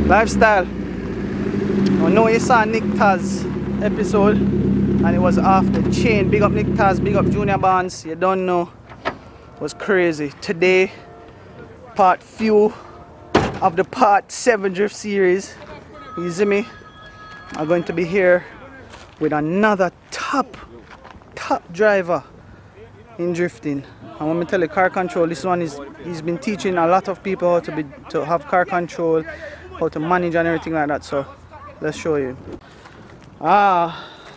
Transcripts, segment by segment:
Lifestyle. I know you saw Nick Taz episode and it was off the chain. Big up Nick Taz, big up Junior Barnes. You don't know. It was crazy. Today, part few of the part 7 drift series. You see me? I'm going to be here with another top driver in drifting. And when I tell you car control, this one he's been teaching a lot of people how to have car control, how to manage and everything like that. So let's show you.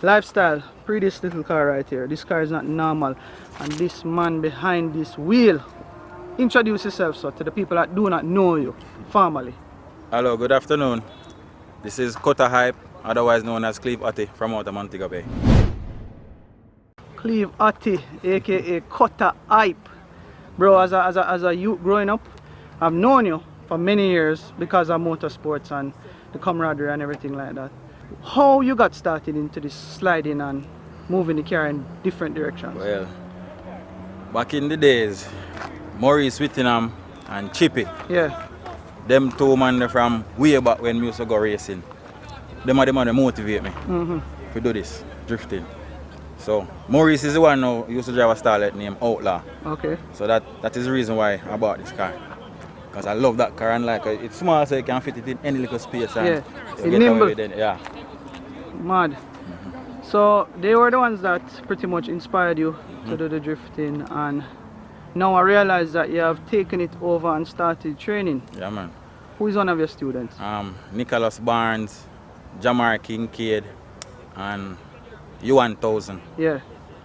Lifestyle. Prettiest little car right here. This car is not normal. And this man behind this wheel. Introduce yourself, sir, to the people that do not know you formally. Hello, good afternoon. This is Cutta Hype, otherwise known as Cleve Ottey from out of Montego Bay. Cleve Ottey, aka Cutta Hype. Bro, as a youth growing up, I've known you for many years because of motorsports and the camaraderie and everything like that. How you got started into this sliding and moving the car in different directions? Well, back in the days, Maurice Whitty and Chippy, yeah, them two men from way back when we used to go racing, them are the man that motivate me to do this, drifting. So Maurice is the one who used to drive a Starlet named Outlaw. Okay. So that is the reason why I bought this car. Because I love that car and like it's small so you can fit it in any little space and yeah, you get nimble. away with it. Yeah. Mad. So they were the ones that pretty much inspired you to do the drifting, and now I realize that you have taken it over and started training. Yeah, man. Who is one of your students? Nicholas Barnes, Jamar Kincaid, and U1000. Yeah.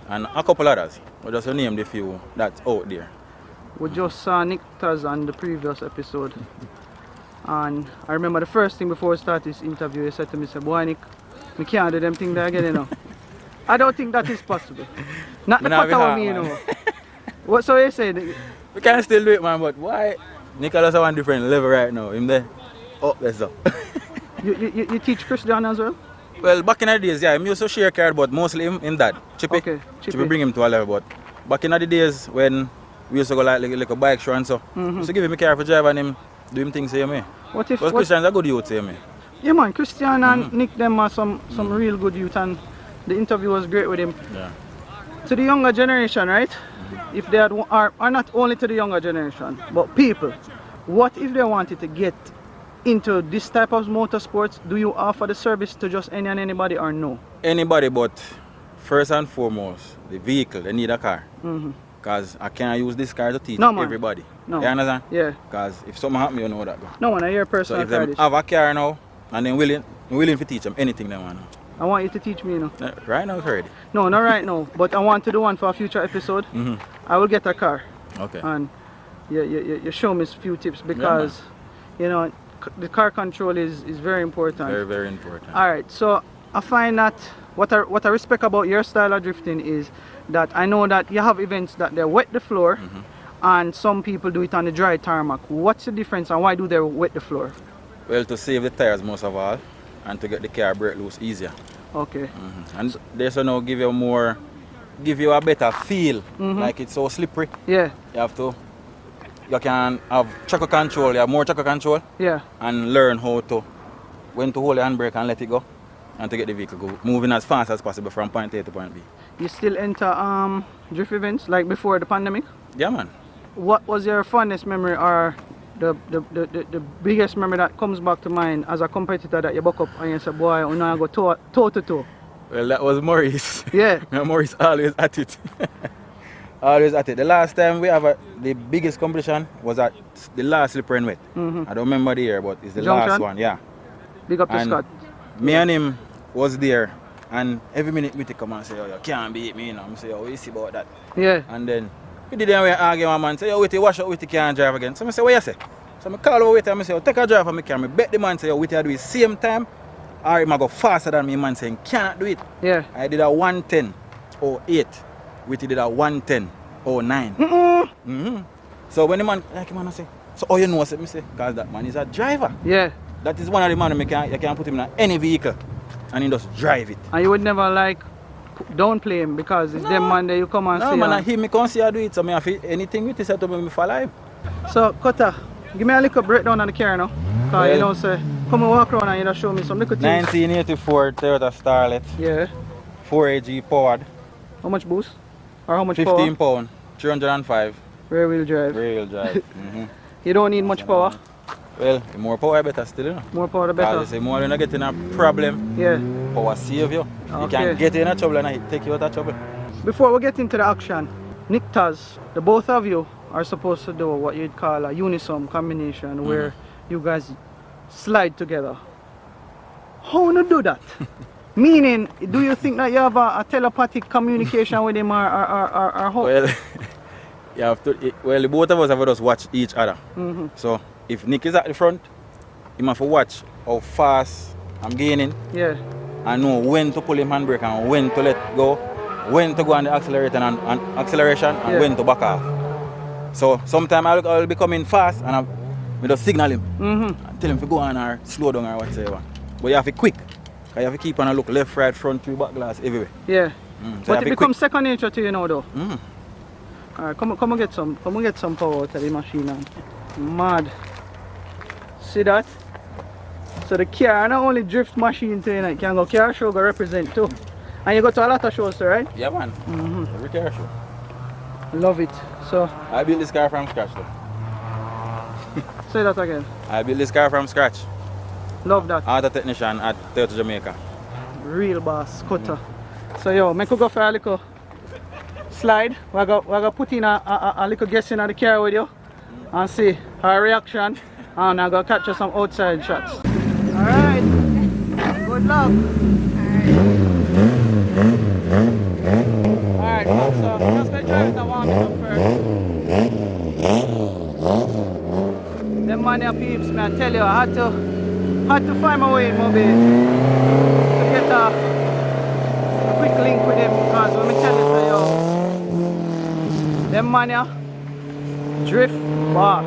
And a couple others. We'll just name the few that's out there. We just saw Nick Taz on the previous episode. And I remember the first thing before we started this interview, he said to me, boy Nick, we can't do them things there again, you know. I don't think that is possible. Not the Cutta one, you know. What so you said? We can still do it, man, but why? Nicholas on a different level right now. Him there. Oh, that's up. you teach Christian as well? Well, back in the days, yeah, I used to share car, but mostly him dad, Chippy. Okay, Chippy bring him to a level, but back in the days when we used to go like a bike show and so, we used to give him a car for drive and him do him things, say me. What if Christian's a good youth, say me. Yeah man, Christian and Nick them are some real good youth, and the interview was great with him. Yeah. To the younger generation, right? If they are not only to the younger generation, but people, what if they wanted to get into this type of motorsports? Do you offer the service to just any and anybody or no? Anybody, but first and foremost, the vehicle, they need a car. Because I can't use this car to teach everybody. No. You understand? Yeah. Because if something happens, you know that. No one, I hear personal So if they have a car now, and then willing to teach them anything they want. I want you to teach me, you know. Right now, it's ready. No, not right now, but I want to do one for a future episode. I will get a car. Okay. And you show me a few tips because, you know, the car control is very important. Very, very important. Alright, so I find that what I respect about your style of drifting is that I know that you have events that they wet the floor and some people do it on the dry tarmac. What's the difference and why do they wet the floor? Well, to save the tires most of all and to get the car brake loose easier. Okay. And this will now give you a better feel, like it's so slippery. Yeah. You can have tracker control, you have more tracker control. Yeah. And learn when to hold the handbrake and let it go. And to get the vehicle moving as fast as possible from point A to point B. You still enter drift events like before the pandemic? Yeah, man. What was your fondest memory or the biggest memory that comes back to mind as a competitor that you buck up and you say, boy, I'm going to go toe to toe? Well, that was Maurice. Yeah. Maurice always at it. Always at it. The last time we have the biggest competition was at the last slippery and wet. I don't remember the year, but it's the last one. Yeah. Big up to Scott. Me and him was there, and every minute we come and say, oh, you can't beat me, you know. I say, oh, what you see about that? Yeah. And then we didn't argue with my man, say, oh, Whitty, wash up, Whitty can't drive again. So I say, what you say? So I call over Whitty and I say, oh, take a drive for me car. I bet the man say, oh, Whitty, I do it same time, or he might go faster than me, man saying, cannot do it. Yeah. I did a 110.08. Whitty did a 110.09. So when the man, like him, I say, so oh, you know what I say? Because that man is a driver. Yeah. That is one of the man you can put him in any vehicle and he just drive it. And you would never like downplay him because it's them man that you come and see. No man, and he come see I do it, so me have anything with it set up me for life. So Cutta, give me a little breakdown on the car now. Because you know say come and walk around and you just show me some little things. 1984 Toyota Starlet. Yeah. 4AG powered. How much boost? Or how much 15 power? pound. 305. Rear wheel drive. Rear wheel drive. You don't need much power. Well, the more power better still, you know. More power the better. Because you say more when you get in a problem, Yeah. power save you. You Okay. can get in a trouble and it take you out of trouble. Before we get into the action, Nick Taz, the both of you are supposed to do what you'd call a unisom combination where you guys slide together. How do you do that? Meaning, do you think that you have a telepathic communication with him or how? Well, you have to, well, the both of us have to just watch each other. So, if Nick is at the front, he must watch how fast I'm gaining Yeah. and know when to pull him handbrake and when to let go, when to go on the accelerator and acceleration and when to back off. So, sometimes I'll be coming fast and I just signal him and tell him to go on or slow down or whatsoever. But you have to be quick. You have to keep on a look left, right, front, through, back glass, everywhere. Yeah. So But it becomes second nature to you now though. Mm. Alright, come and get some power out of the machine. And mad. See that? So the car not only drift machine to you, know, it can go car show, go represent too. And you go to a lot of shows too, right? Yeah man. Every car show. Love it. So I built this car from scratch though. say that again. I built this car from scratch. Love that. Auto technician at Toyota Jamaica. Real boss, Cutta. So yo, make we go for a little slide. We're gonna put in a little guest in the car with you and see her reaction. And I'm gonna capture some outside shots. Alright. Good luck. Alright, so just gonna try to warm it up first. Them money peeps, man, I tell you, I had to find my way in Mobay to get a quick link with him because let me tell you, so yo, them money drift boss.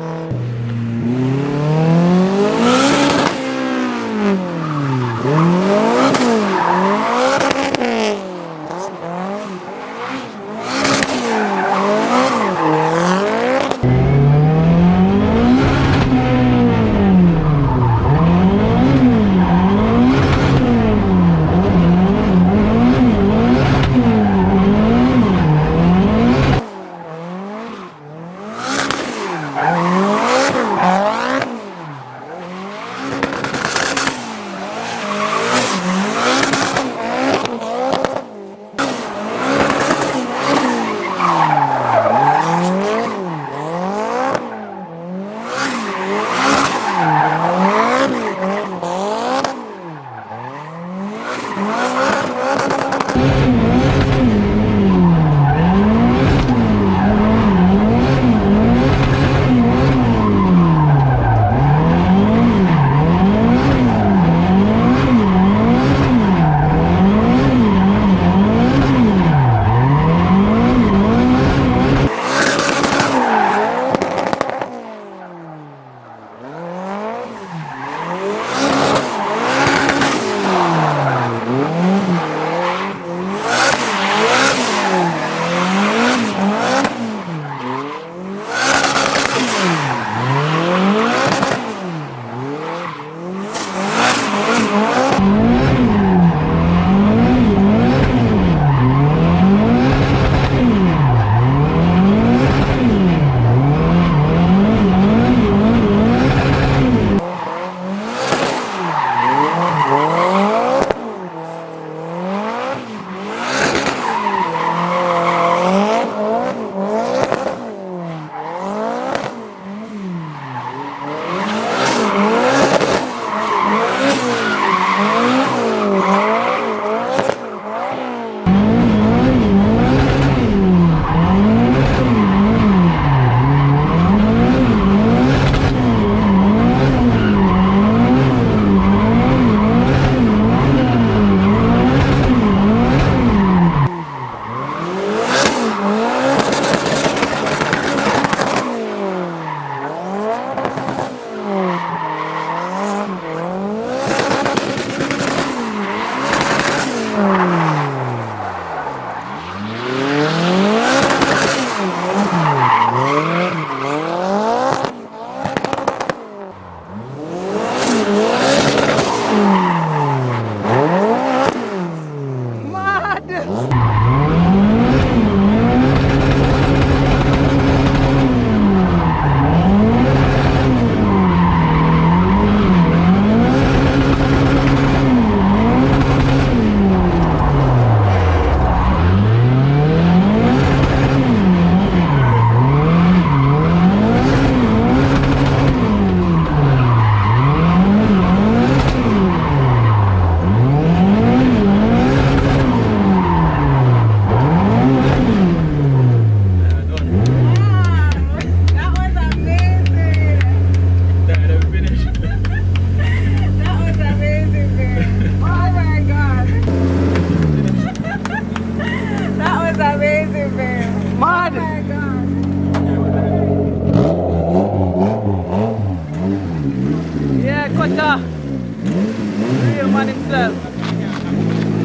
Real man himself.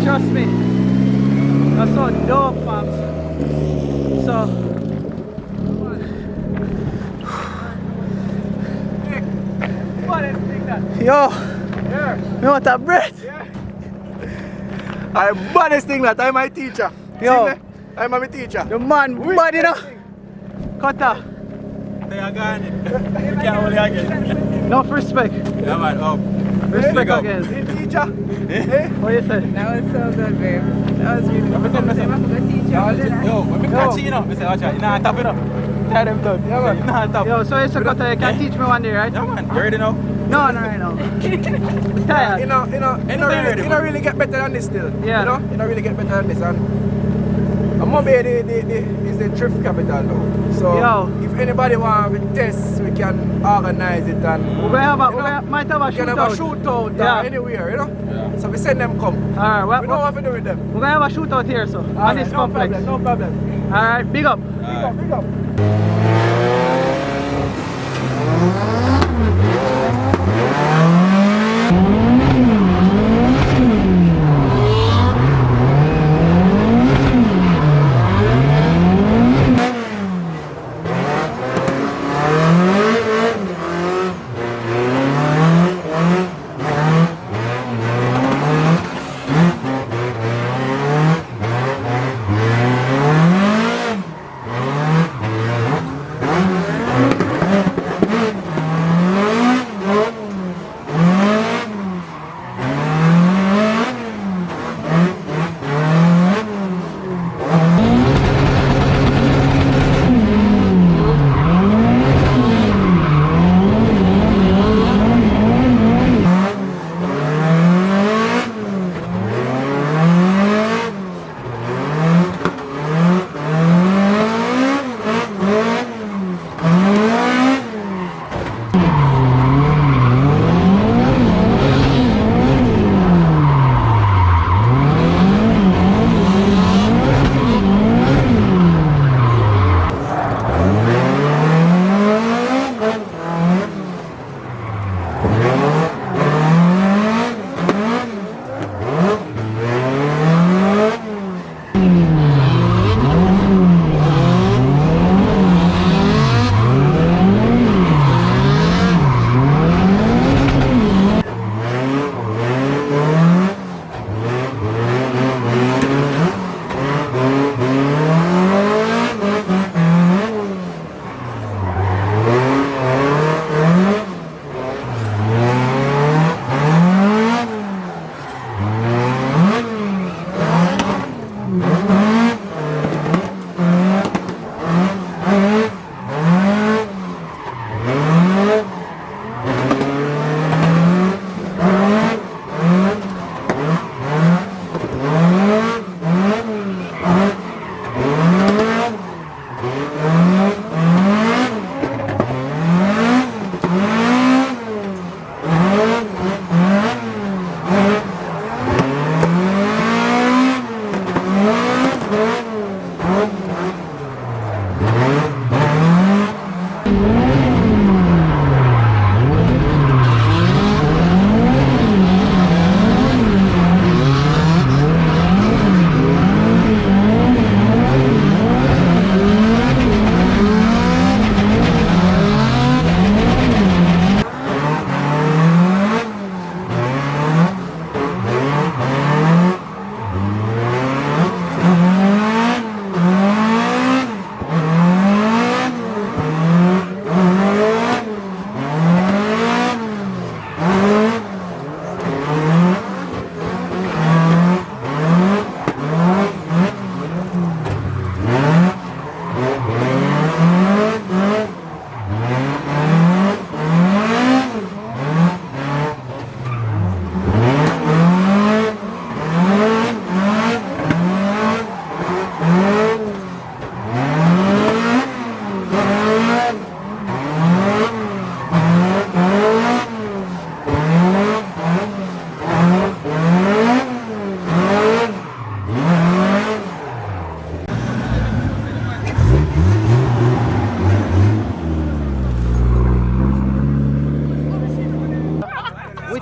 Trust me. That's so dope, fam. So. Yo. Yeah. You want a breath? Yeah. I'm baddest thing that I'm my teacher. Yo. See me? I'm my teacher. The man, bad enough. Cutta. They are gone. You can't hold it again. Enough respect. Yeah, man, up. Respect Hey, again. hey, teacher. Hey. What you say? That was so good, babe. That was really good. I'm a good teacher. Yo, when me catch you, I say, watch out, you know, tap it up. Tell them done. Yeah, man. You know, tap. Yo, so you say Cutta, you can teach me one day, right? Yeah, man. You already know? No, not right now. I'm tired. You don't really get better than this still. Yeah. You don't really get better than this. And Mobay is the thrift capital now. So Yo. if anybody want to test, we can organize it and We're gonna might have a we can have a shootout. shootout Yeah. anywhere, you know? Yeah. So we send them come. Alright, We know what to do with them. we're gonna have a shootout here, so on this no complex. problem, no problem. Alright, big up. Big up.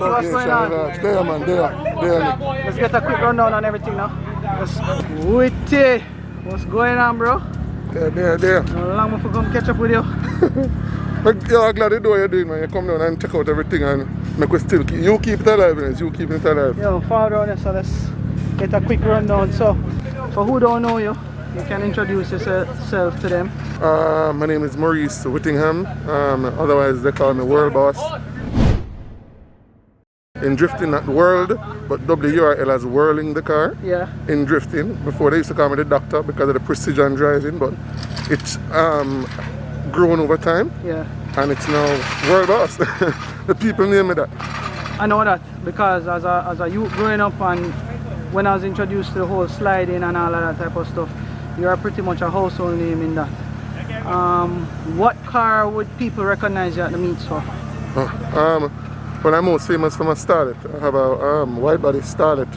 what's going on? There, man, there. Let's get a quick rundown on everything now. Whitty, what's going on, bro? There. How long before come catch up with you? Yeah, I'm glad you do what you're doing, man. You come down and check out everything and make us still keep, you keep it alive, man. You keep it alive. Yo, follow down here, so let's get a quick rundown. So, for who don't know you, you can introduce yourself to them. My name is Maurice Whitty, otherwise they call me Wurl Boss. In drifting at World, but WRL as whirling the car. Yeah. In drifting. Before they used to call me the doctor because of the precision driving, but it's grown over time. Yeah. And it's now Wurl Boss. The people name me that. I know that because as a youth growing up and when I was introduced to the whole sliding and all of that type of stuff, you are pretty much a household name in that. What car would people recognize you at the meets for? Well, I'm most famous for my Starlet. I have a wide body Starlet,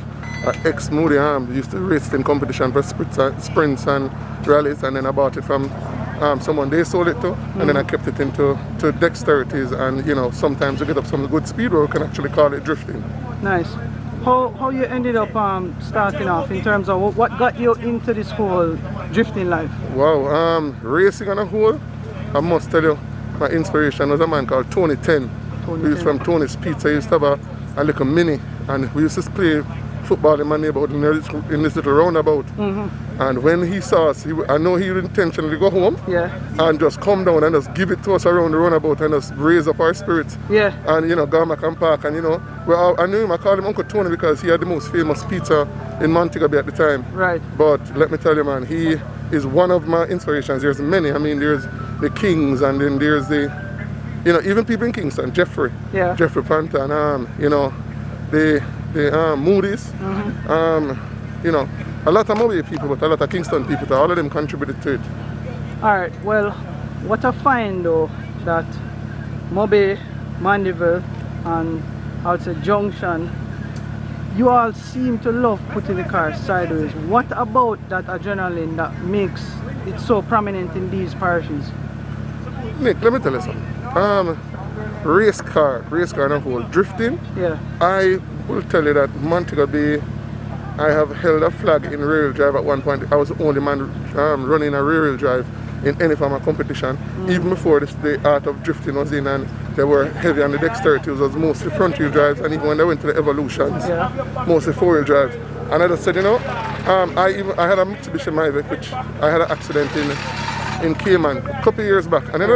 ex-Moody used to race in competition for sprints and rallies, and then I bought it from someone they sold it to, and then I kept it into dexterities, and you know, sometimes you get up some good speed where we can actually call it drifting. Nice. How you ended up starting off in terms of what got you into this whole drifting life? Wow, racing on a whole, I must tell you, my inspiration was a man called Tony 10. We used from Tony's Pizza. I used to have a little mini, and we used to play football in my neighborhood in this little roundabout. And when he saw us, I know he would intentionally go home and just come down and just give it to us around the roundabout and just raise up our spirits. And you know, go back and park, and you know, well, I knew him, I called him Uncle Tony because he had the most famous pizza in Montego Bay at the time. Right. But let me tell you, man, he is one of my inspirations. There's many. I mean, there's the Kings, and then there's the, you know, even people in Kingston, Jeffrey Panther, and you know, the Moody's, you know, a lot of Mobay people, but a lot of Kingston people, all of them contributed to it. Alright, well, what I find though, that Mobay, Mandeville, and I would say Junction, you all seem to love putting the car sideways. What about that adrenaline that makes it so prominent in these parishes? Nick, let me tell you something. Race car on a whole, drifting. I will tell you that Montego Bay, I have held a flag in rear-wheel drive at one point. I was the only man running a rear-wheel drive in any form of competition. Even before this, the art of drifting was in, and they were heavy on the dexterity. It was mostly front-wheel drives, and even when they went to the evolutions, mostly four-wheel drives. And I just said, you know, I had a Mitsubishi Mavic, which I had an accident in Cayman a couple of years back, and then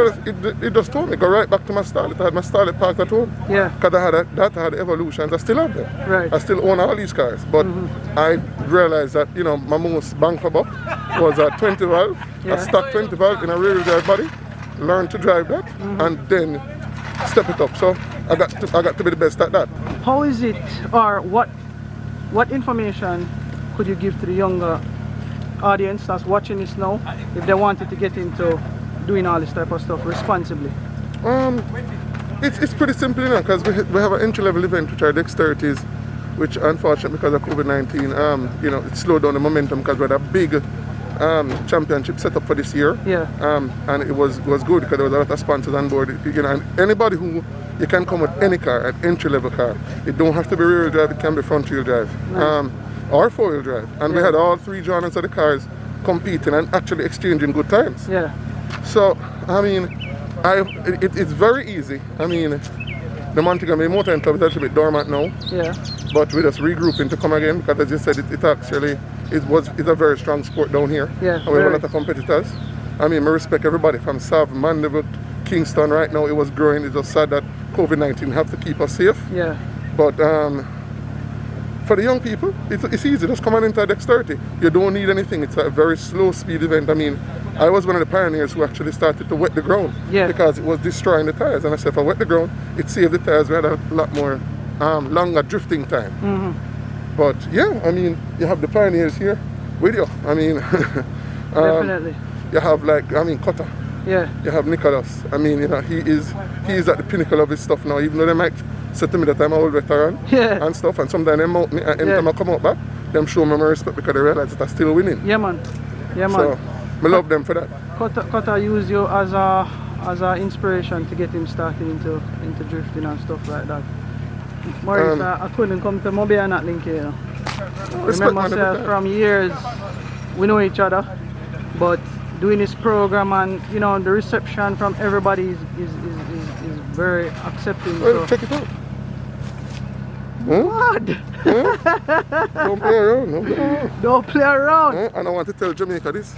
it just told me go right back to my Starlet. I had my Starlet parked at home because I had evolutions. I still have them. Right. I still own all these cars, but I realized that, you know, my most bang for buck was a 20 valve, a stock 20 valve in a rear-wheel drive body. Learn to drive that, and then step it up. So I got to be the best at that. How is it, or what information could you give to the younger audience that's watching this now, if they wanted to get into doing all this type of stuff responsibly? It's pretty simple, you know, because we have an entry-level event which are dexterities, which unfortunately because of COVID-19, you know, it slowed down the momentum because we had a big championship set up for this year. And it was good because there was a lot of sponsors on board. You know, and anybody who, you can come with any car, an entry-level car. It don't have to be rear-wheel drive, it can be front-wheel drive. Nice. Or four-wheel drive, and we had all three journals of the cars competing and actually exchanging good times. So, I mean, it's very easy. I mean, the Montego Bay Motoring Club is actually a bit dormant now. But we just regrouping to come again because, as you said, it's a very strong sport down here. And we have a lot of competitors. I mean, I respect everybody from Sav, Mandeville, Kingston. Right now, it was growing. It's just sad that COVID-19 have to keep us safe. But for the young people, it's easy. Just come on into dexterity. You don't need anything. It's a very slow speed event. I mean, I was one of the pioneers who actually started to wet the ground because it was destroying the tires. And I said, if I wet the ground, it saved the tires. We had a lot more longer drifting time. But yeah, I mean, you have the pioneers here with you. I mean, definitely. You have Cutta. You have Nicholas. I mean, you know, he is at the pinnacle of his stuff now. Even though they might say to me that I'm an old veteran and stuff, and sometimes they mount me, and anytime I come out back, them show me my respect because they realize that I'm still winning. So I love them for that. Cutta used you as a inspiration to get him started into drifting and stuff like that. Maurice, I couldn't come to Mobay and not link you, you know. Respect, Remember man, every myself time. from years, we know each other, but doing this program and you know the reception from everybody is very accepting. Well, So. check it out. What? Don't play around. Don't play around. Don't play around. And I want to tell Jamaica this.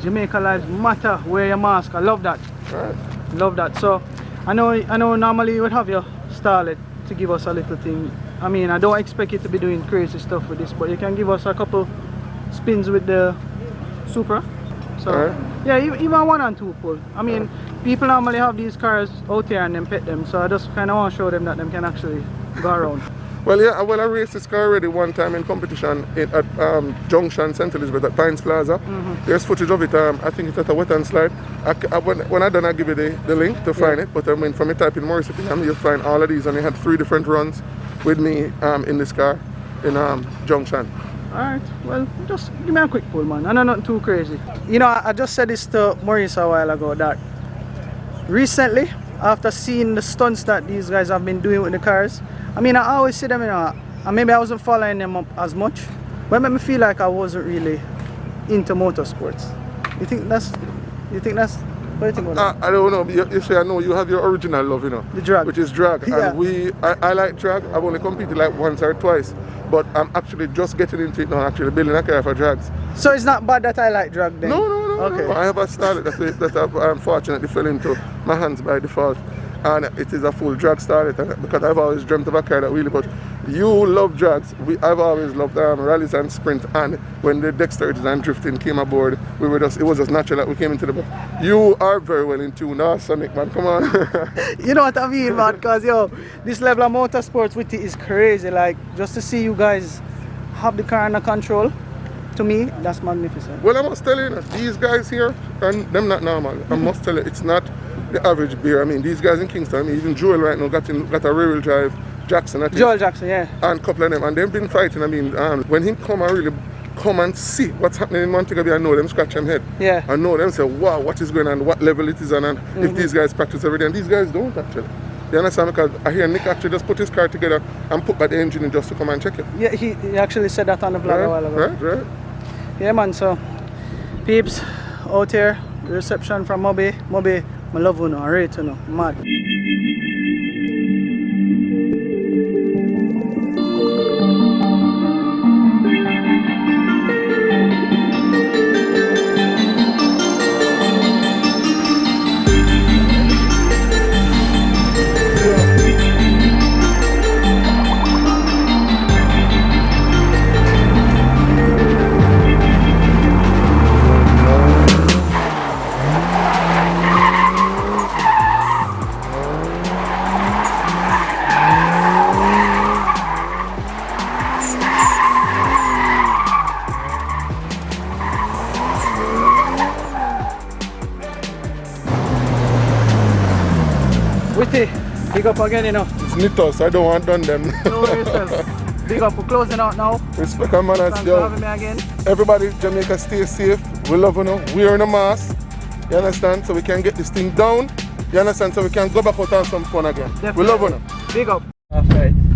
Jamaica lives matter. Wear your mask. I love that. Right. Love that. So I know normally you would have your Starlet to give us a little thing. I mean, I don't expect you to be doing crazy stuff with this, but you can give us a couple spins with the Supra. So Alright. yeah, even 1 and 2 pull. I mean, people normally have these cars out here and then pet them, so I just kind of want to show them that them can actually go around. Well, yeah, I raced this car already one time in competition at Junction, St. Elizabeth at Pines Plaza. There's footage of it. I think it's at a wet and slide. When I done, I give you the link to find it. But I mean, from the type in Maurice Whitty, you'll find all of these. And they had 3 different runs with me in this car in Junction. Alright, well, just give me a quick pull, man. I know nothing too crazy. You know, I just said this to Maurice a while ago that recently, after seeing the stunts that these guys have been doing with the cars, I mean, I always see them, you know, and maybe I wasn't following them up as much, but it made me feel like I wasn't really into motorsports. You think that's, what do you think about that? I don't know. You say I know you have your original love, you know. The drag. Which is drag. Yeah. And I like drag. I've only competed like once or twice. But I'm actually just getting into it now, actually building a car for drags. So it's not bad that I like drag then? No. Okay. I have a Starlet that I've unfortunately fell into my hands by default. And it is a full drag Starlet, because I've always dreamt of a car that really, but you love drags. I've always loved rallies and sprint, and when the dexterity and drifting came aboard, it was just natural that we came into the book. You are very well in tune now, Sonic, man, come on. You know what I mean, man, because yo, this level of motorsports with it is crazy. Like, just to see you guys have the car under control, to me, that's magnificent. Well, I must tell you, these guys here, and them not normal. I must tell you, it's not the average beer. I mean, these guys in Kingston, I mean, even Joel right now got a rear-wheel drive, Jackson, I think. Joel Jackson, yeah. And a couple of them, and they've been fighting. I mean, when he come and really come and see what's happening in Montego, I know them scratch them head. Yeah. I know them say, wow, what is going on, what level it is on, and if these guys practice every day, and these guys don't actually. You understand? Because I hear Nick actually just put his car together and put back the engine in just to come and check it. Yeah, he actually said that on the vlog a while ago. Right. Yeah, man, so peeps out here, the reception from Mobay, I love you, I rate you, mad. Whitty, big up again, you know. It's Nitos, I don't want done them. Know yourself. Big up, we're closing out now. Respect and manners, Thanks yo. for having me again. Everybody, Jamaica, stay safe. We love you now. Wearing a mask. You understand? So we can get this thing down. You understand? So we can go back out and have some fun again. Definitely. We love you now. Big up. Alright.